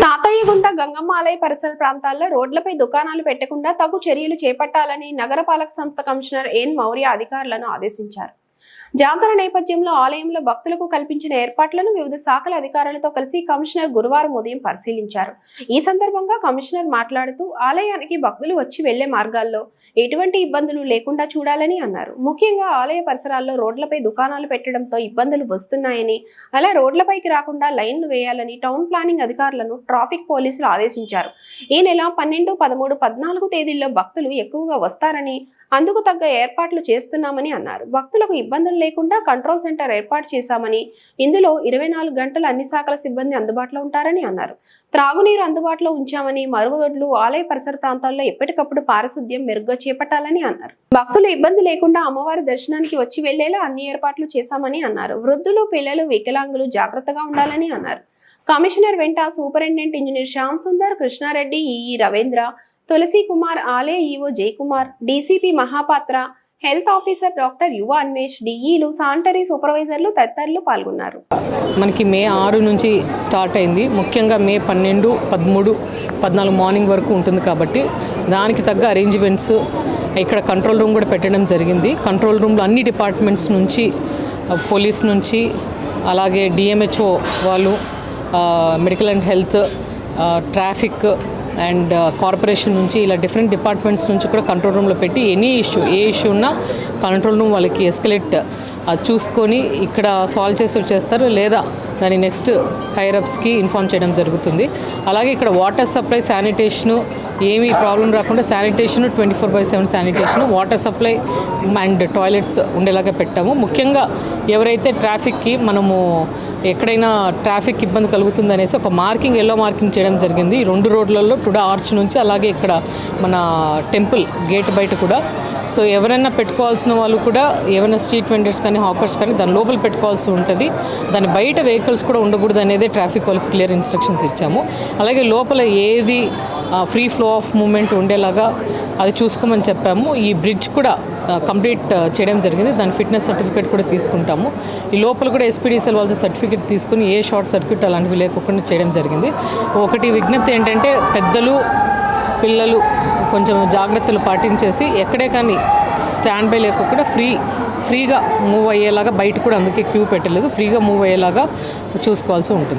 తాతయ్యగుంట గంగమ్మ ఆలయ పరిసర ప్రాంతాల్లో రోడ్లపై దుకాణాలు పెట్టకుండా తగు చర్యలు చేపట్టాలని నగరపాలక సంస్థ కమిషనర్ ఎన్ మౌర్య అధికారులను ఆదేశించారు. జాతర నేపథ్యంలో ఆలయంలో భక్తులకు కల్పించిన ఏర్పాట్లను వివిధ శాఖల అధికారులతో కలిసి కమిషనర్ గురువారం ఉదయం పరిశీలించారు. ఈ సందర్భంగా కమిషనర్ మాట్లాడుతూ ఆలయానికి భక్తులు వచ్చి వెళ్లే మార్గాల్లో ఎటువంటి ఇబ్బందులు లేకుండా చూడాలని అన్నారు. ముఖ్యంగా ఆలయ పరిసరాల్లో రోడ్లపై దుకాణాలు పెట్టడంతో ఇబ్బందులు వస్తున్నాయని, అలా రోడ్లపైకి రాకుండా లైన్లు వేయాలని టౌన్ ప్లానింగ్ అధికారులను ట్రాఫిక్ పోలీసులు ఆదేశించారు. ఈ నెల 12, 13, 14 తేదీల్లో భక్తులు ఎక్కువగా వస్తారని, అందుకు తగ్గ ఏర్పాట్లు చేస్తున్నామని అన్నారు. భక్తులకు ఇబ్బందులు లేకుండా కంట్రోల్ సెంటర్ ఏర్పాటు చేశామని, ఇందులో 24 గంటలు అన్ని శాఖల సిబ్బంది అందుబాటులో ఉంటారని అన్నారు. త్రాగునీరు అందుబాటులో ఉంచామని, మరుగుదొడ్లు, ఆలయ పరిసర ప్రాంతాల్లో ఎప్పటికప్పుడు పారిశుద్ధ్యం మెరుగ్గా చేపట్టాలని అన్నారు. భక్తులు ఇబ్బంది లేకుండా అమ్మవారి దర్శనానికి వచ్చి వెళ్లేలా అన్ని ఏర్పాట్లు చేశామని అన్నారు. వృద్ధులు, పిల్లలు, వికలాంగులు జాగ్రత్తగా ఉండాలని అన్నారు. కమిషనర్ వెంట superintendent engineer Shyam Sundar, Krishnareddy, EE Ravindra, Tulasi Kumar, ఆలయ EO Jayakumar, DCP Mahapatra, health officer doctor Yuva Anvesh, డిఈలు, sanitary సూపర్వైజర్లు తదితరులు పాల్గొన్నారు. మనకి మే 6 నుంచి స్టార్ట్ అయింది. ముఖ్యంగా మే 12, 13, 14 మార్నింగ్ వరకు ఉంటుంది కాబట్టి దానికి తగ్గ అరేంజ్మెంట్స్ ఇక్కడ కంట్రోల్ రూమ్ కూడా పెట్టడం జరిగింది. కంట్రోల్ రూమ్లో అన్ని డిపార్ట్మెంట్స్ నుంచి, పోలీస్ నుంచి, అలాగే డిఎంహెచ్ఓ వాళ్ళు, medical and health, traffic and corporation నుంచి ఇలా డిఫరెంట్ డిపార్ట్మెంట్స్ నుంచి కూడా కంట్రోల్ రూమ్లో పెట్టి ఏ ఇష్యూ ఉన్నా కంట్రోల్ రూమ్ వాళ్ళకి ఎస్కలేట్ చూసుకొని ఇక్కడ సాల్వ్ చేస్తారు, లేదా దాని నెక్స్ట్ హైరప్స్కి ఇన్ఫార్మ్ చేయడం జరుగుతుంది. అలాగే ఇక్కడ వాటర్ సప్లై, శానిటేషను ఏమీ ప్రాబ్లం రాకుండా sanitation 24/7 sanitation, water supply and toilets ఉండేలాగా పెట్టాము. ముఖ్యంగా ఎవరైతే ట్రాఫిక్కి మనము ఎక్కడైనా ట్రాఫిక్ ఇబ్బంది కలుగుతుంది అనేసి ఒక మార్కింగ్, ఎల్లో మార్కింగ్ చేయడం జరిగింది ఈ 2 రోడ్లలో, టుడా ఆర్చ్ నుంచి, అలాగే ఇక్కడ మన టెంపుల్ గేట్ బయట కూడా. సో ఎవరైనా పెట్టుకోవాల్సిన వాళ్ళు కూడా, ఏమైనా స్ట్రీట్ వెండర్స్ కానీ, హాకర్స్ కానీ దాని లోపల పెట్టుకోవాల్సి ఉంటుంది. దాని బయట వెహికల్స్ కూడా ఉండకూడదు అనేది ట్రాఫిక్ వాళ్ళకి క్లియర్ ఇన్స్ట్రక్షన్స్ ఇచ్చాము. అలాగే లోపల ఏది ఫ్రీ ఫ్లో ఆఫ్ మూమెంట్ ఉండేలాగా అది చూసుకోమని చెప్పాము. ఈ బ్రిడ్జ్ కూడా కంప్లీట్ చేయడం జరిగింది. దాని ఫిట్నెస్ సర్టిఫికేట్ కూడా తీసుకుంటాము. ఈ లోపల కూడా ఎస్పీడీసీఎల్ వాళ్ళతో సర్టిఫికేట్ తీసుకుని ఏ షార్ట్ సర్క్యూట్ అలాంటివి లేకుండా చేయడం జరిగింది. ఒకటి విజ్ఞప్తి ఏంటంటే, పెద్దలు, పిల్లలు కొంచెం జాగ్రత్తలు పాటించేసి ఎక్కడే కానీ స్టాండ్ బై లేకుండా ఫ్రీగా మూవ్ అయ్యేలాగా, బయట కూడా అందుకే క్యూ పెట్టలేదు, ఫ్రీగా మూవ్ అయ్యేలాగా చూసుకోవాల్సి ఉంటుంది.